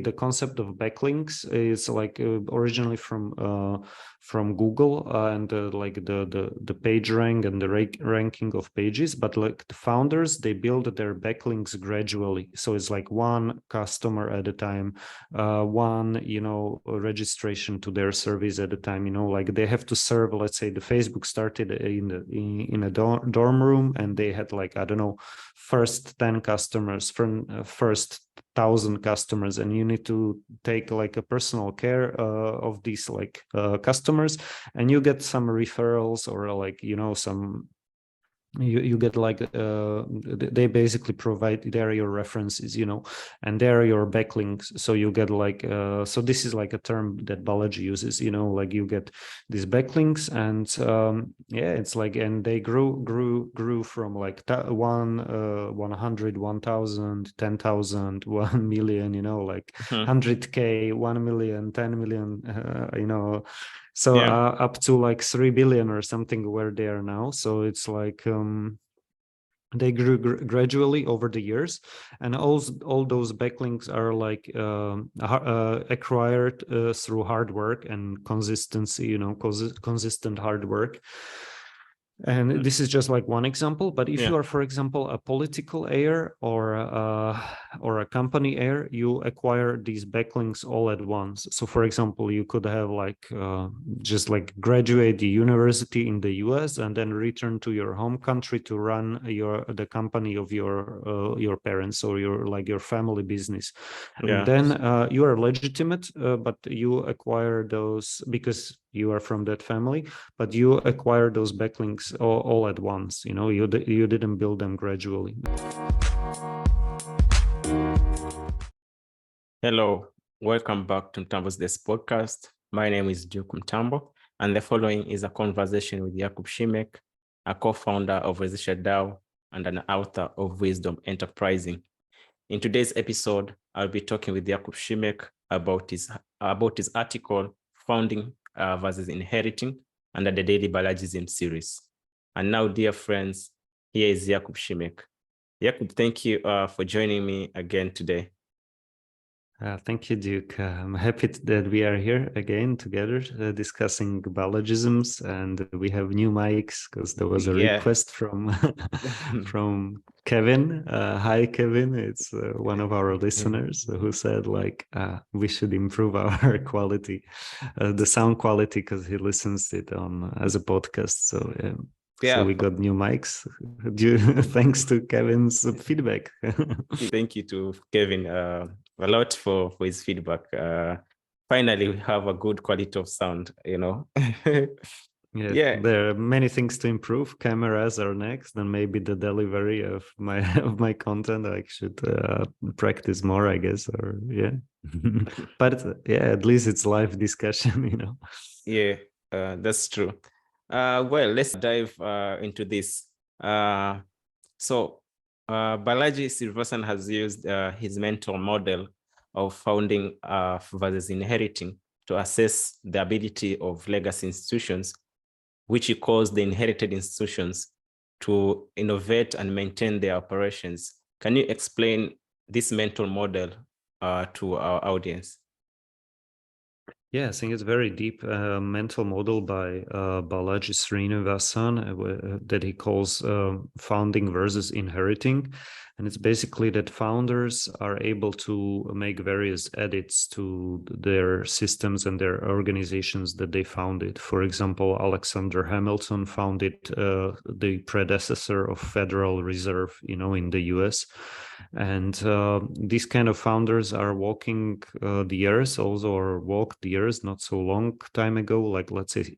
The concept of backlinks is like originally from Google and like the page rank and the ranking of pages, but like the founders, they build their backlinks gradually. So it's like one customer at a time, one registration to their service at a time. Like they have to serve. Let's say the Facebook started in a dorm room, and they had like, I don't know, first 10 customers from first 1,000 customers, and you need to take like a personal care of these like customers, and you get some referrals or like some you get like they basically provide, they're your references, and they're your backlinks. So you get like so this is like a term that Balaji uses, like you get these backlinks, and it's like, and they grew from like 100, 1,000, 10,000, 1 million, like 100K, 1 million, 10 million, so up to like 3 billion or something where they are now. So it's like they grew gradually over the years, and all those backlinks are like acquired through hard work and consistency, consistent hard work. And this is just like one example. But if you are, for example, a political heir or a company heir, you acquire these backlinks all at once. So, for example, you could have like just like graduate the university in the US and then return to your home country to run the company of your parents or your family business. And then you are legitimate, but you acquire those because you are from that family, but you acquire those backlinks all at once. You didn't build them gradually. Hello, welcome back to Mtambo's Desk podcast. My name is Jakub Mtambo, and the following is a conversation with Jakub Simek, a co-founder of Resisha DAO and an author of Wisdom Enterprising. In today's episode, I'll be talking with Jakub Simek about his article, Founding versus Inheriting, under the Daily Balajisms series. And now, dear friends, here is Jakub Simek. Jakub, thank you for joining me again today. Thank you, Duke. I'm happy that we are here again together discussing Balajisms, and we have new mics because there was a request from from Kevin. Hi, Kevin. It's one of our listeners who said like we should improve our quality, the sound quality, because he listens it on as a podcast. So so we got new mics thanks to Kevin's feedback. Thank you to Kevin a lot for his feedback. Finally, we have a good quality of sound, There are many things to improve. Cameras are next, and maybe the delivery of my content. I should practice more, I guess, or but at least it's live discussion, that's true. Well, let's dive into this. So Balaji Srinivasan has used his mental model of founding versus inheriting to assess the ability of legacy institutions, which he calls the inherited institutions, to innovate and maintain their operations. Can you explain this mental model to our audience? Yeah, I think it's very deep mental model by Balaji Srinivasan that he calls founding versus inheriting. And it's basically that founders are able to make various edits to their systems and their organizations that they founded. For example, Alexander Hamilton founded the predecessor of Federal Reserve, in the US. And these kind of founders are walking the earth also, or walked the earth not so long time ago. Like, let's say,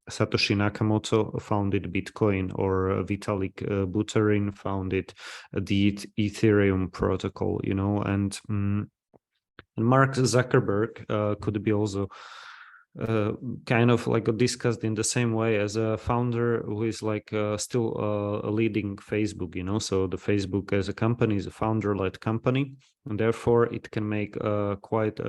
Satoshi Nakamoto founded Bitcoin, or Vitalik Buterin founded the Ethereum protocol, and Mark Zuckerberg could be also kind of like discussed in the same way as a founder who is like still leading Facebook, so the Facebook as a company is a founder-led company, and therefore it can make quite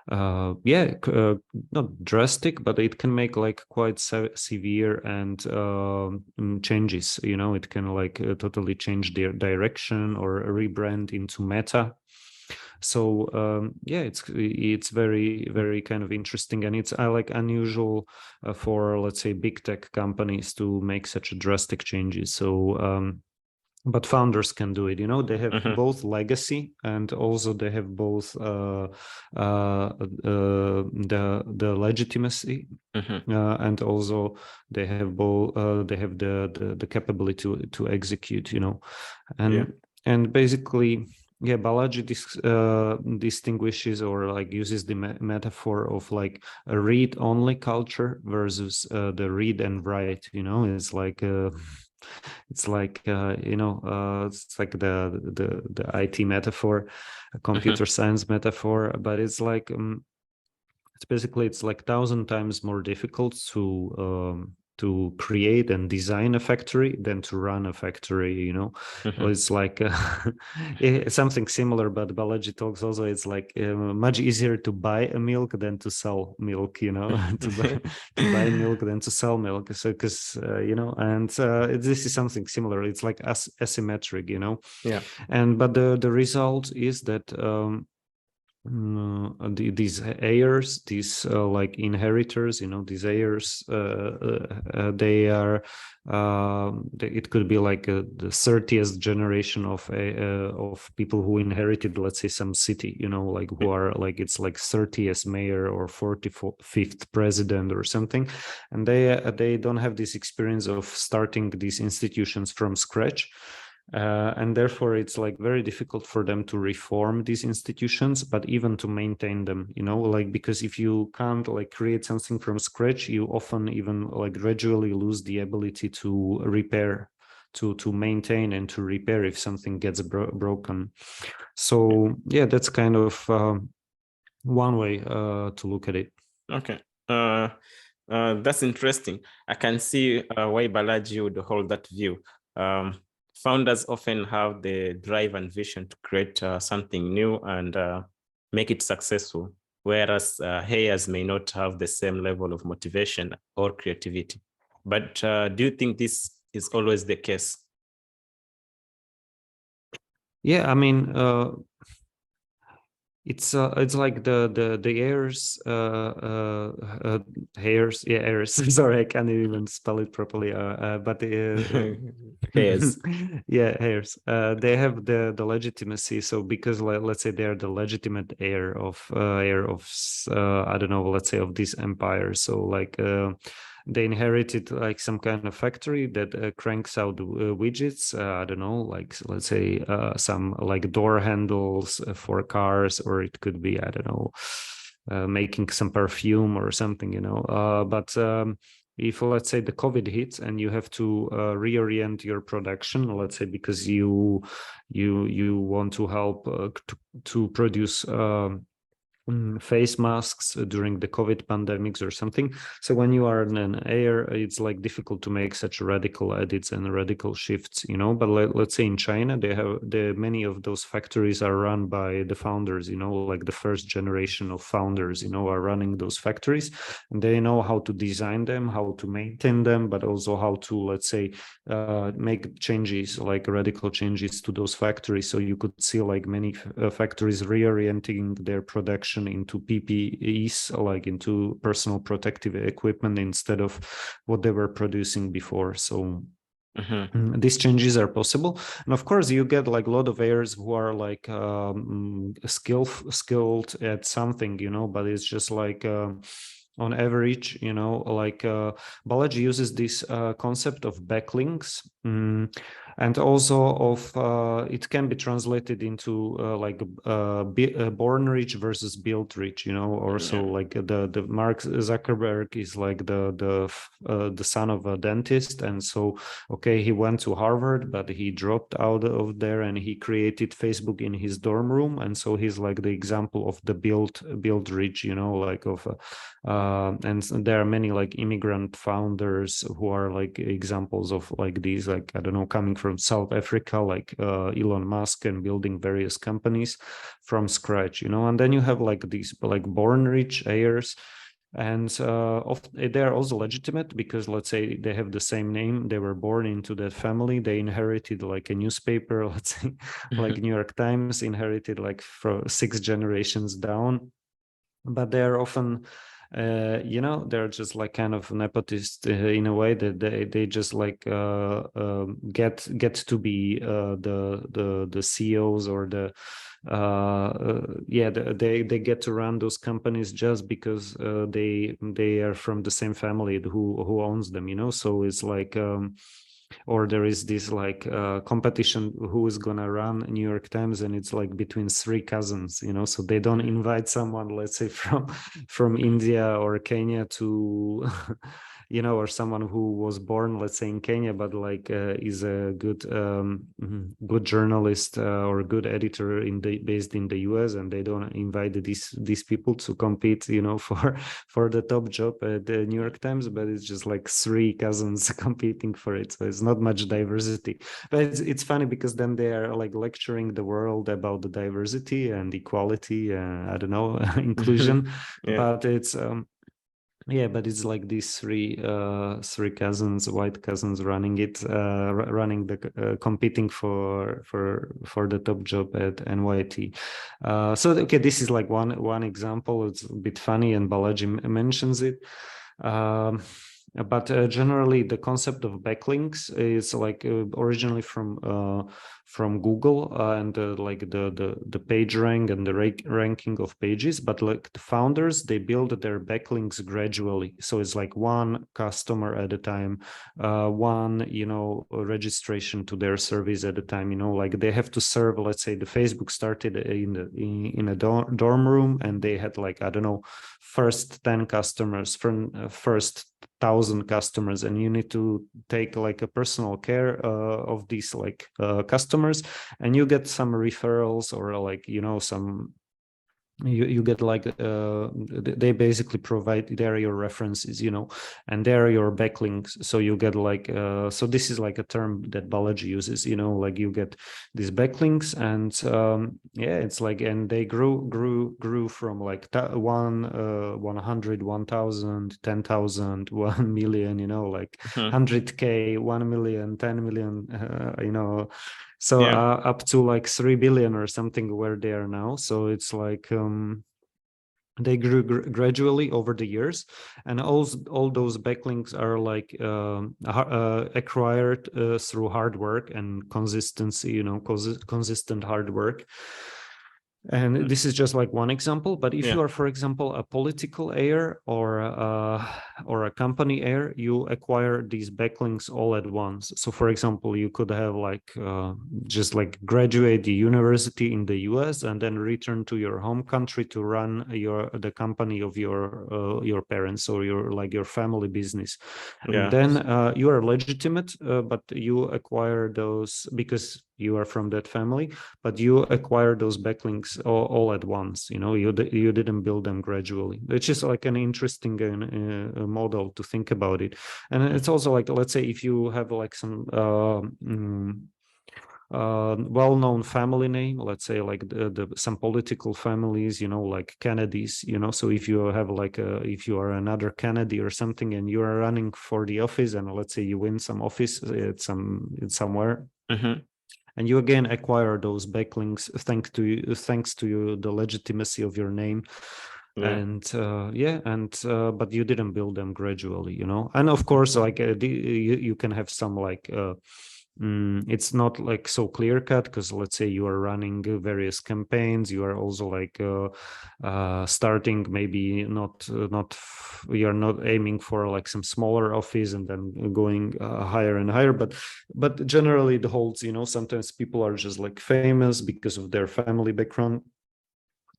not drastic, but it can make like quite severe and changes. It can like totally change their direction or rebrand into Meta. So it's very, very kind of interesting, and it's like unusual for, let's say, big tech companies to make such drastic changes. So but founders can do it. They have both legacy, and also they have both the legitimacy, and also they have both. They have the capability to execute. And basically, Balaji distinguishes or like uses the metaphor of like a read-only culture versus the read and write. It's like. It's like it's like the IT metaphor, a computer science metaphor, but it's like it's like 1,000 times more difficult to create and design a factory than to run a factory. It's like something similar, but Balaji talks also, it's like much easier to buy a milk than to sell milk, to buy milk than to sell milk. So because and this is something similar. It's like asymmetric, but the result is that these heirs, these like inheritors, these heirs, they are it could be like the 30th generation of people who inherited, let's say, some city, like who are like, it's like 30th mayor or 45th president or something, and they don't have this experience of starting these institutions from scratch. And therefore it's like very difficult for them to reform these institutions, but even to maintain them, like, because if you can't like create something from scratch, you often even like gradually lose the ability to repair, to maintain and to repair if something gets broken. So that's kind of one way to look at it. Okay. That's interesting. I can see why Balaji would hold that view. Founders often have the drive and vision to create something new and make it successful, whereas heirs may not have the same level of motivation or creativity. But do you think this is always the case? Yeah, I mean, it's like the heirs, heirs. Sorry, I can't even spell it properly. But Heirs. heirs. They have the legitimacy. So because let's say they're the legitimate heir of I don't know, let's say of this empire. So like. They inherited like some kind of factory that cranks out widgets. I don't know, like let's say some like door handles for cars, or it could be, I don't know, making some perfume or something, but if let's say the COVID hits and you have to reorient your production, let's say because you want to help to produce face masks during the COVID pandemics or something. So when you are an heir, it's like difficult to make such radical edits and radical shifts, but let's say in China, they have many of those factories are run by the founders, like the first generation of founders, are running those factories, and they know how to design them, how to maintain them, but also how to, let's say, make changes, like radical changes to those factories. So you could see like many factories reorienting their production into PPEs, like into personal protective equipment, instead of what they were producing before. So these changes are possible, and of course you get like a lot of heirs who are like skilled at something, but it's just like on average, like Balaji uses this concept of backlinks, and also of it can be translated into like born rich versus built rich, also like the Mark Zuckerberg is like the son of a dentist, and so okay, he went to Harvard, but he dropped out of there and he created Facebook in his dorm room, and so he's like the example of the built rich, like of and there are many like immigrant founders who are like examples of like these, like, I don't know, coming from from South Africa, like Elon Musk, and building various companies from scratch, and then you have like these like born rich heirs, and they are also legitimate because, let's say, they have the same name, they were born into that family, they inherited like a newspaper, let's say, like New York Times inherited like for 6 generations down, but they're often they're just like kind of nepotist in a way that they just like get to be the CEOs or they get to run those companies just because they are from the same family who owns them, so it's like or there is this like competition who is gonna run New York Times, and it's like between 3 cousins, so they don't invite someone, let's say, from India or Kenya to or someone who was born, let's say, in Kenya, but like is a good journalist or a good editor based in the US, and they don't invite these people to compete, for the top job at the New York Times, but it's just like 3 cousins competing for it, so it's not much diversity. But it's funny because then they are like lecturing the world about the diversity and equality, I don't know, inclusion. But it's but it's like these 3 cousins, white cousins, running it, running the competing for the top job at NYT. So okay, this is like one example. It's a bit funny, and Balaji mentions it. But generally, the concept of backlinks is like originally from Google, and like the page rank and the ranking of pages. But like the founders, they build their backlinks gradually. So it's like one customer at a time, one registration to their service at a time. Like they have to serve. Let's say the Facebook started in a dorm room, and they had like, I don't know, first 10 customers from first 1,000 customers, and you need to take like a personal care of these like customers, and you get some referrals, or like some you get like they basically provide, they're your references, and they're your backlinks. So you get like so this is like a term that Balaji uses, like you get these backlinks, and it's like, and they grew from like 100, 1,000, 10,000, 1 million, like 100K, 1 million, 10 million, so up to like 3 billion or something, where they are now. So it's like they grew gradually over the years, and all those backlinks are like acquired through hard work and consistency, consistent hard work. And this is just like one example. But if you are, for example, a political heir or a company heir, you acquire these backlinks all at once. So, for example, you could have like just like graduate the university in the US and then return to your home country to run the company of your parents or your family business. And then you are legitimate, but you acquire those because you are from that family, but you acquire those backlinks all at once. You didn't build them gradually. It's just like an interesting model to think about it. And it's also like, let's say if you have like some well-known family name, let's say like some political families, like Kennedys, so if you have like if you are another Kennedy or something, and you are running for the office, and let's say you win some office at somewhere, and you again acquire those backlinks thanks to the legitimacy of your name. And but you didn't build them gradually, and of course, like you can have some like it's not like so clear cut, because let's say you are running various campaigns, you are also like starting maybe not you're not aiming for like some smaller office and then going higher and higher, but generally it holds. Sometimes people are just like famous because of their family background,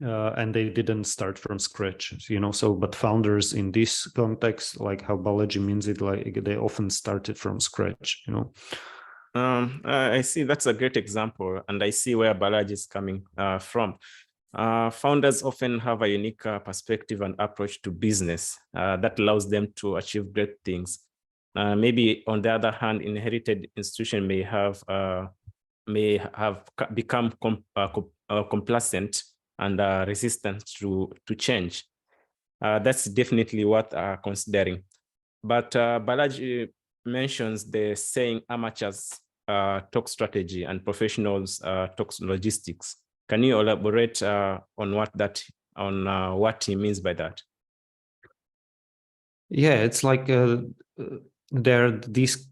and they didn't start from scratch, so but founders in this context, like how Balaji means it, like they often started from scratch. I see, that's a great example, and I see where Balaji is coming from. Founders often have a unique perspective and approach to business that allows them to achieve great things. Maybe on the other hand, inherited institution may have become complacent and resistant to change. That's definitely worth considering. But Balaji mentions the saying amateurs talk strategy and professionals talk logistics. Can you elaborate on what he means by that? Yeah, it's like there are these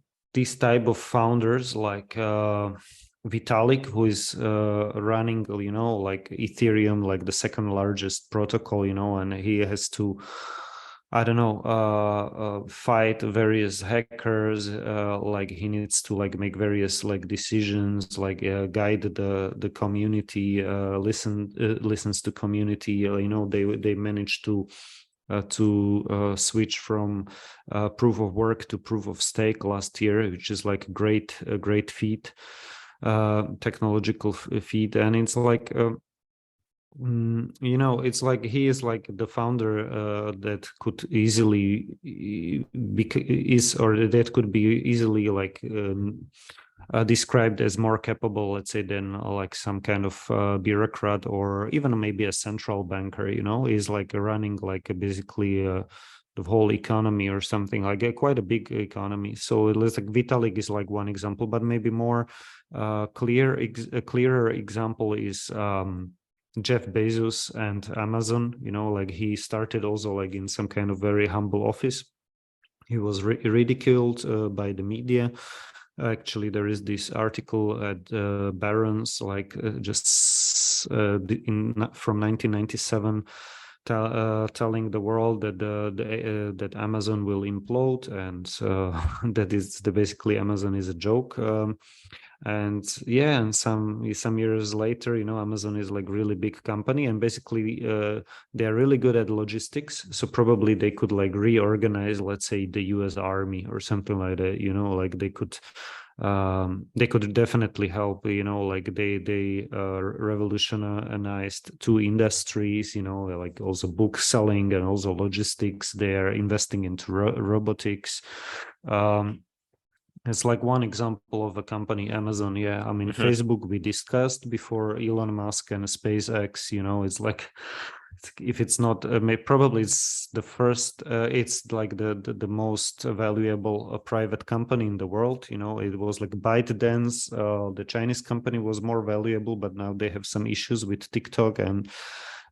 type of founders like Vitalik, who is running, like Ethereum, like the second largest protocol, and he has to, I don't know, fight various hackers. Like he needs to like make various like decisions, like guide the community, listens to community. They manage to switch from proof of work to proof of stake last year, which is like a great feat, technological feat. And it's like, it's like he is like the founder that could easily that could be easily like described as more capable, let's say, than like some kind of bureaucrat or even maybe a central banker. Is like running like basically the whole economy or something, like quite a big economy. So it's like Vitalik is like one example, but maybe more a clearer example is Jeff Bezos and Amazon. Like he started also like in some kind of very humble office. He was ridiculed by the media. Actually, there is this article at Barron's, like from 1997, telling the world that that Amazon will implode, and that is basically Amazon is a joke. And yeah, and some years later, Amazon is like really big company, and basically they're really good at logistics. So probably they could like reorganize, let's say, the US Army or something like that. Like they could definitely help. Like they revolutionized two industries. Like also book selling and also logistics. They're investing into robotics. It's like one example of a company, Amazon. Yeah, I mean, Facebook we discussed before, Elon Musk and SpaceX. It's like, if it's not, probably it's the first. It's like the most valuable private company in the world. It was like ByteDance. The Chinese company was more valuable, but now they have some issues with TikTok and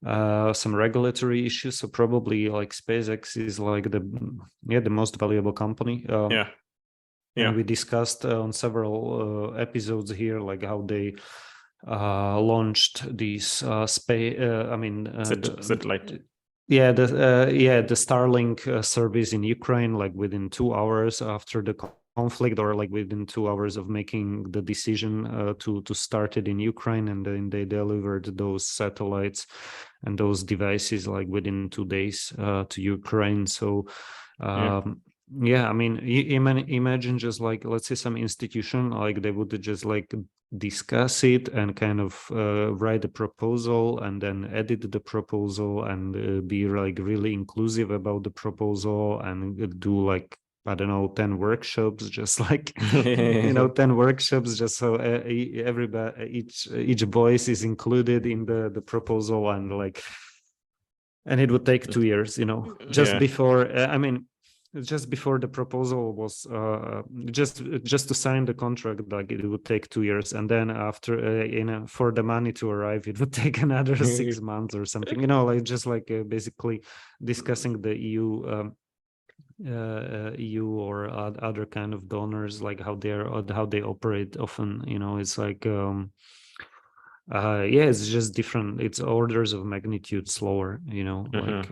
some regulatory issues. So probably like SpaceX is like the most valuable company. Yeah. And we discussed on several episodes here, like how they launched these satellite. The Starlink service in Ukraine, like within 2 hours after the conflict, or like within 2 hours of making the decision to start it in Ukraine, and then they delivered those satellites and those devices like within 2 days to Ukraine. So. I mean, imagine just like, let's say, some institution, like they would just like discuss it and kind of write a proposal and then edit the proposal and be like really inclusive about the proposal and do like, I don't know, 10 workshops, just like 10 workshops, just so everybody, each voice is included in the proposal, and it would take 2 years, just before just before the proposal was just to sign the contract, like it would take 2 years, and then after for the money to arrive, it would take another 6 months or something. Like just like basically discussing the EU or other kind of donors, like how they operate. Often, it's like it's just different. It's orders of magnitude slower, like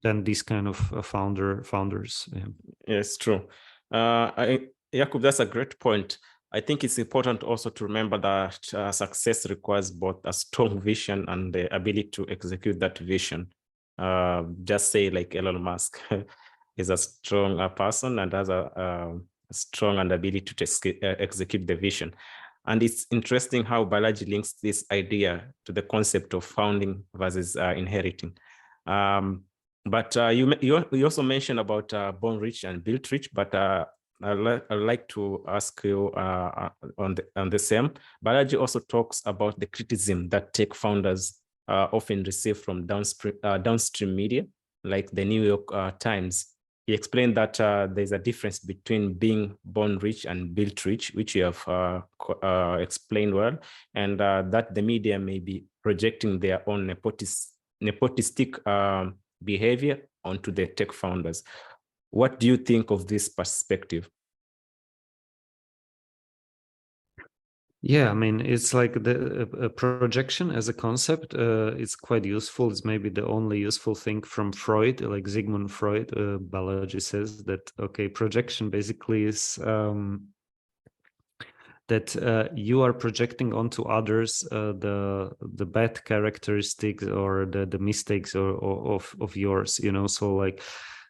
than these kind of founders. Yeah. Yes, true. Jakub, that's a great point. I think it's important also to remember that success requires both a strong vision and the ability to execute that vision. Just say like Elon Musk is a strong person and has a strong and ability to execute the vision. And it's interesting how Balaji links this idea to the concept of founding versus inheriting. But you also mentioned about born rich and built rich, but I'd like to ask you on the same. Balaji also talks about the criticism that tech founders often receive from downstream media, like the New York Times. He explained that there's a difference between being born rich and built rich, which you have explained well, and that the media may be projecting their own nepotistic behavior onto the tech founders. What do you think of this perspective? Yeah, I mean, it's like the projection as a concept. It's quite useful. It's maybe the only useful thing from Freud, like Sigmund Freud. Balaji says that okay, projection basically is that you are projecting onto others the bad characteristics or the mistakes of yours. So like.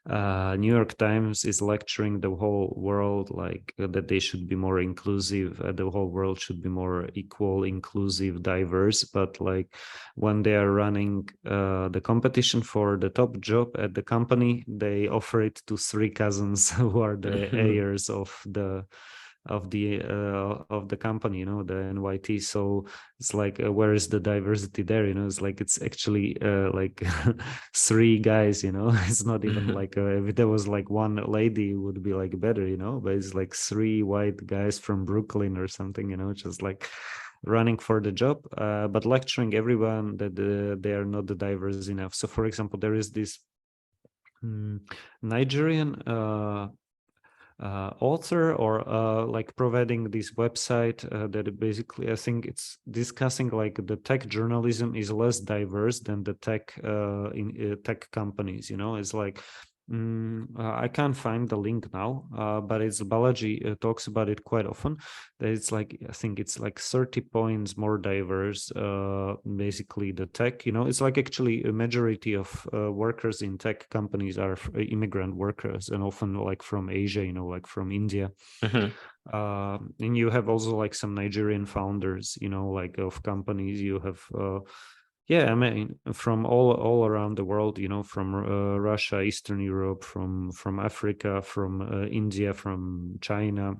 New York Times is lecturing the whole world like that they should be more inclusive. The whole world should be more equal, inclusive, diverse. But like when they are running the competition for the top job at the company, they offer it to three cousins who are the heirs of the company, the NYT. So it's like where is the diversity there? It's like it's actually like three guys. It's not even like if there was like one lady, it would be like better. But it's like three white guys from Brooklyn or something. Just like running for the job, but lecturing everyone that they are not diverse enough. So for example, there is this Nigerian author or like providing this website that basically I think it's discussing like the tech journalism is less diverse than the tech in tech companies. It's like I can't find the link now, but it's Balaji talks about it quite often. That it's like I think it's like 30 points more diverse. Basically, the tech. It's like actually a majority of workers in tech companies are immigrant workers, and often like from Asia. Like from India. And you have also like some Nigerian founders. Like of companies. You have. Yeah, I mean, from all around the world, from Russia, Eastern Europe, from Africa, from India, from China.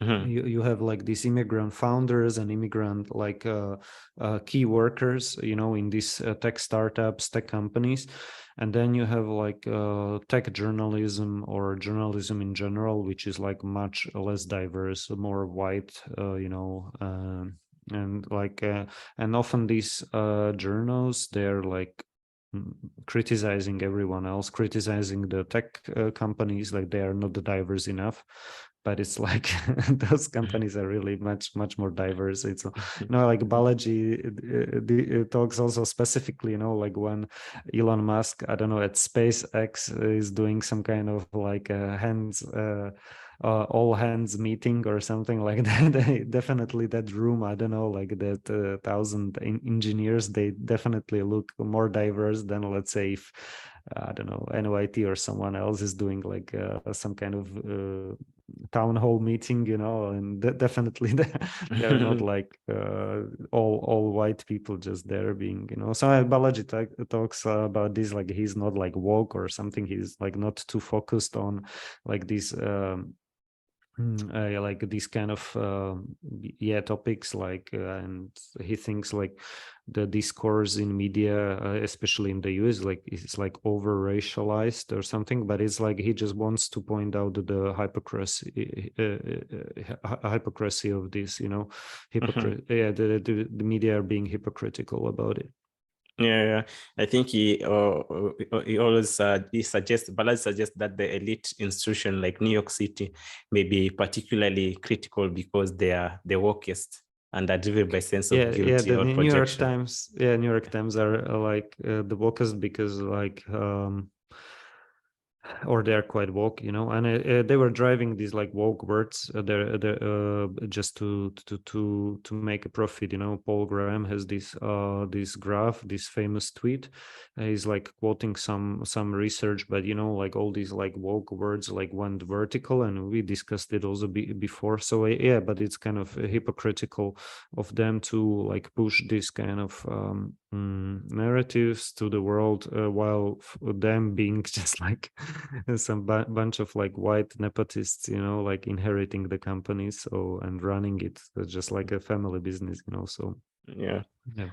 You have like these immigrant founders and immigrant like key workers, in these tech startups, tech companies. And then you have like tech journalism or journalism in general, which is like much less diverse, more white, and like and often these journals, they're like criticizing everyone else, criticizing the tech companies, like they are not diverse enough. But it's like those companies are really much more diverse. It's like Balaji talks also specifically, like when Elon Musk, I don't know, at SpaceX is doing some kind of like all hands meeting or something like that. Definitely that room, I don't know, like that 1,000 engineers, they definitely look more diverse than, let's say, if I don't know, NYT or someone else is doing like some kind of town hall meeting, and definitely they're not like all white people just there being, So Balaji talks about this, like he's not like woke or something. He's like not too focused on like these like these kind of topics, like and he thinks like the discourse in media, especially in the US, like it's like over racialized or something. But it's like he just wants to point out the hypocrisy of this, the media are being hypocritical about it. Yeah, I think he always Balaji suggests that the elite institution like New York City may be particularly critical because they are the wokest and are driven by sense of guilty or New York projection. Times, New York Times are like the wokest because like or they're quite woke, and they were driving these like woke words they're just to make a profit. Paul Graham has this graph, this famous tweet. He's like quoting some research, but like all these like woke words like went vertical, and we discussed it also before. So but it's kind of hypocritical of them to like push this kind of narrative narratives to the world, while them being just like some bunch of like white nepotists, like inheriting the company, and running it just like a family business, so Yeah. yeah.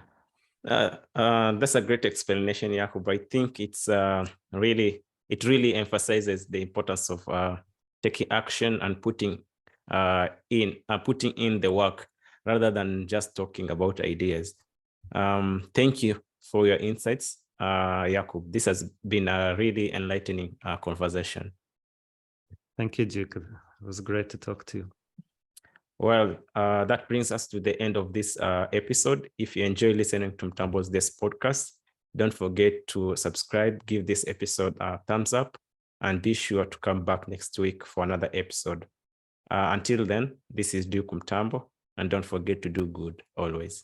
That's a great explanation, Jakub. I think it really emphasizes the importance of taking action and putting in the work rather than just talking about ideas. Thank you for your insights, Jakub. This has been a really enlightening conversation. Thank you, Jacob. It was great to talk to you. Well, that brings us to the end of this episode. If you enjoy listening to Mtambo's This podcast, don't forget to subscribe, give this episode a thumbs up, and be sure to come back next week for another episode. Until then, this is Duke Mtambo, and don't forget to do good always.